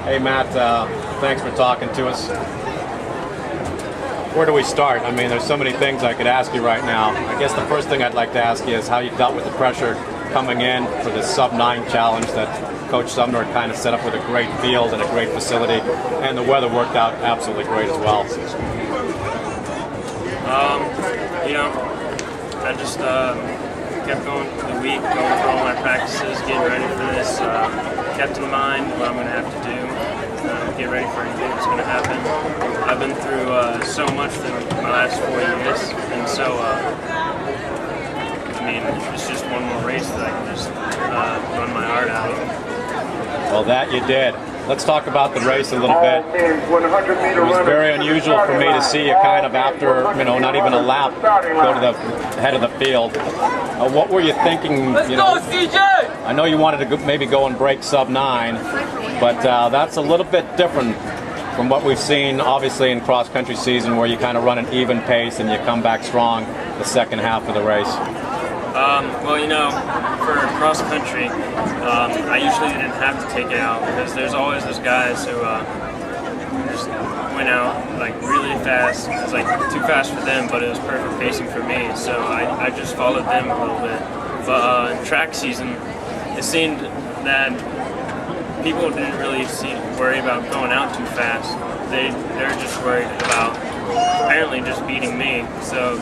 Hey Matt, thanks for talking to us. Where do we start? I mean, there's so many things I could ask you right now. I guess the first thing I'd like to ask you is how you dealt with the pressure coming in for this sub-9 challenge that Coach Sumner kind of set up with a great field and a great facility, and the weather worked out absolutely great as well. I just kept going through the week, going through all my practices, getting ready for this, kept in mind what I'm going to have to do, get ready for anything that's going to happen. I've been through so much through my last 4 years, and so, it's just one more race that I can just run my heart out. Well, that you did. Let's talk about the race a little bit. It was very unusual for me to see you kind of after, not even a lap, go to the head of the field. What were you thinking? Let's go, CJ! I know you wanted to maybe go and break sub-9, but that's a little bit different from what we've seen, obviously, in cross-country season, where you kind of run an even pace and you come back strong the second half of the race. For cross country, I usually didn't have to take it out because there's always those guys who just went out like really fast. It was like too fast for them, but it was perfect pacing for me. So I just followed them a little bit. But in track season, it seemed that people didn't really worry about going out too fast. They're just worried about apparently just beating me. So.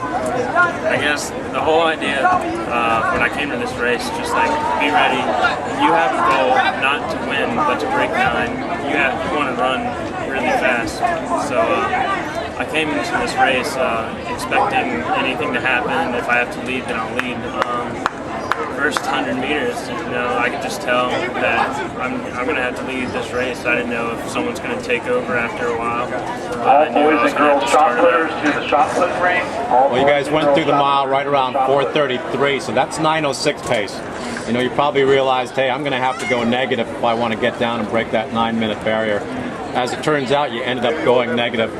I guess the whole idea when I came to this race, just like be ready. You have a goal not to win, but to break 9. You want to run really fast. So I came into this race expecting anything to happen. If I have to lead, then I'll lead. First 100 meters, I could just tell that I'm going to have to lead this race. I didn't know if someone's going to take over after a while. All boys and girls shot putters to the shot put ring. Well, you guys went through the mile right around 4:33, so that's 9:06 pace. You probably realized, hey, I'm going to have to go negative if I want to get down and break that 9-minute barrier. As it turns out, you ended up going negative.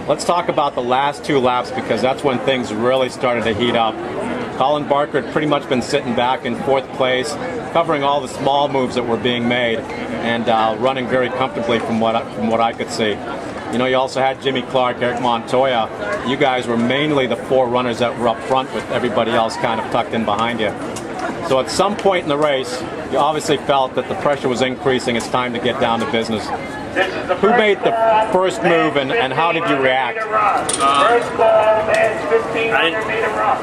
Let's talk about the last 2 laps because that's when things really started to heat up. Colin Barker had pretty much been sitting back in 4th place, covering all the small moves that were being made, and running very comfortably from what I could see. You also had Jimmy Clark, Eric Montoya. You guys were mainly the 4 runners that were up front with everybody else kind of tucked in behind you. So at some point in the race, you obviously felt that the pressure was increasing. It's time to get down to business. Who made the first move and how did you react?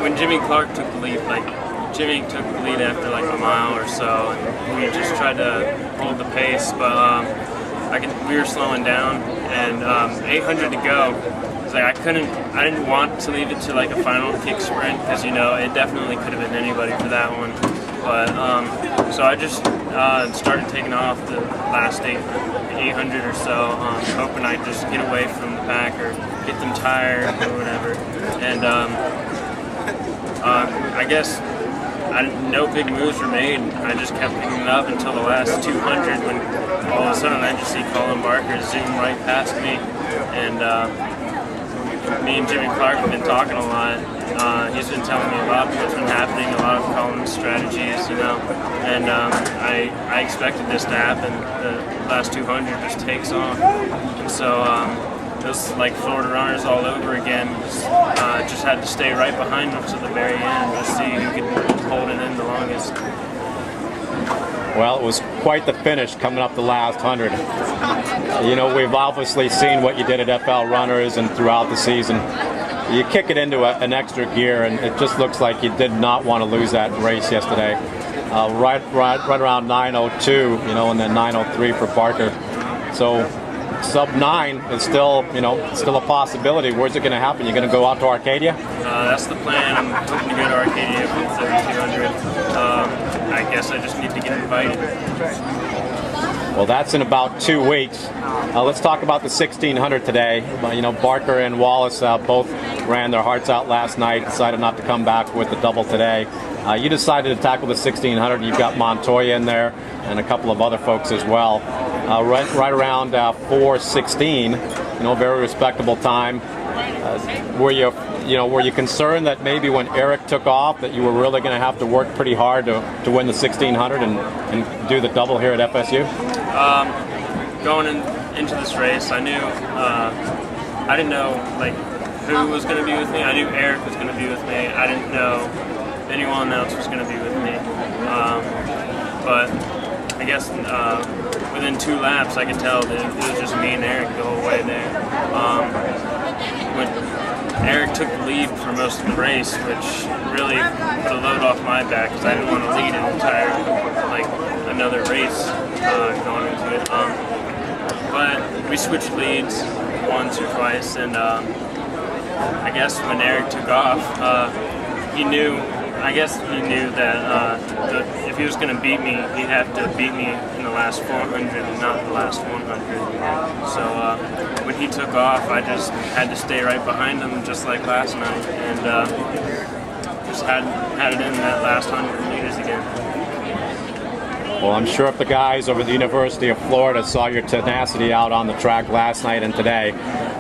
When Jimmy Clark took the lead, Jimmy took the lead after like a mile or so, and we just tried to hold the pace, but we were slowing down, and 800 to go. It's like I didn't want to leave it to like a final kick sprint because it definitely could have been anybody for that one. But so I just started taking off the last 800 or so, hoping I'd just get away from the pack or get them tired or whatever. And I guess no big moves were made. I just kept picking it up until the last 200 when all of a sudden I just see Colin Barker zoom right past me. And me and Jimmy Clark have been talking a lot. He's been telling me a lot of what's been happening, a lot of Colin's strategies, and I expected this to happen. The last 200 just takes off, and so it was like Florida runners all over again. Just had to stay right behind them to the very end to see who could hold it in the longest. Well, it was quite the finish coming up the last 100. We've obviously seen what you did at FL Runners and throughout the season. You kick it into an extra gear, and it just looks like you did not want to lose that race yesterday. Right around 9:02, and then 9:03 for Barker. So sub-9 is still a possibility. Where's it going to happen? You're going to go out to Arcadia? That's the plan. I'm hoping to go to Arcadia for 3,200. I guess I just need to get invited. Well, that's in about 2 weeks. Let's talk about the 1600 today. Barker and Wallace both ran their hearts out last night, decided not to come back with the double today. You decided to tackle the 1600. You've got Montoya in there and a couple of other folks as well. Right around 4:16, very respectable time. Were you were you concerned that maybe when Eric took off that you were really going to have to work pretty hard to win the 1600 and do the double here at FSU? Going into this race, I knew I didn't know like who was going to be with me. I knew Eric was going to be with me. I didn't know anyone else was going to be with me. But I guess within 2 laps, I could tell that it was just me and Eric the whole way there. When Eric took the lead for most of the race, which really put a load off my back because I didn't want to lead an entire, like, another race going into it. But we switched leads once or twice, and I guess when Eric took off, he knew that if he was going to beat me, he'd have to beat me in the last 400 and not the last 100. So when he took off, I just had to stay right behind him, just like last night, and just had it in that last 100 meters again. Well, I'm sure if the guys over at the University of Florida saw your tenacity out on the track last night and today,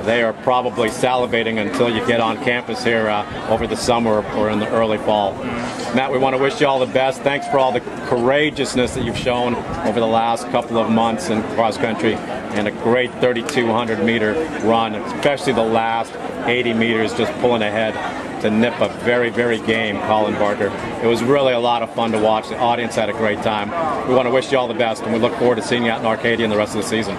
they are probably salivating until you get on campus here over the summer or in the early fall. Matt, we want to wish you all the best. Thanks for all the courageousness that you've shown over the last couple of months in cross country, and a great 3,200 meter run, especially the last 80 meters just pulling ahead to nip a very, very game Colin Barker. It was really a lot of fun to watch. The audience had a great time. We want to wish you all the best, and we look forward to seeing you out in Arcadia in the rest of the season.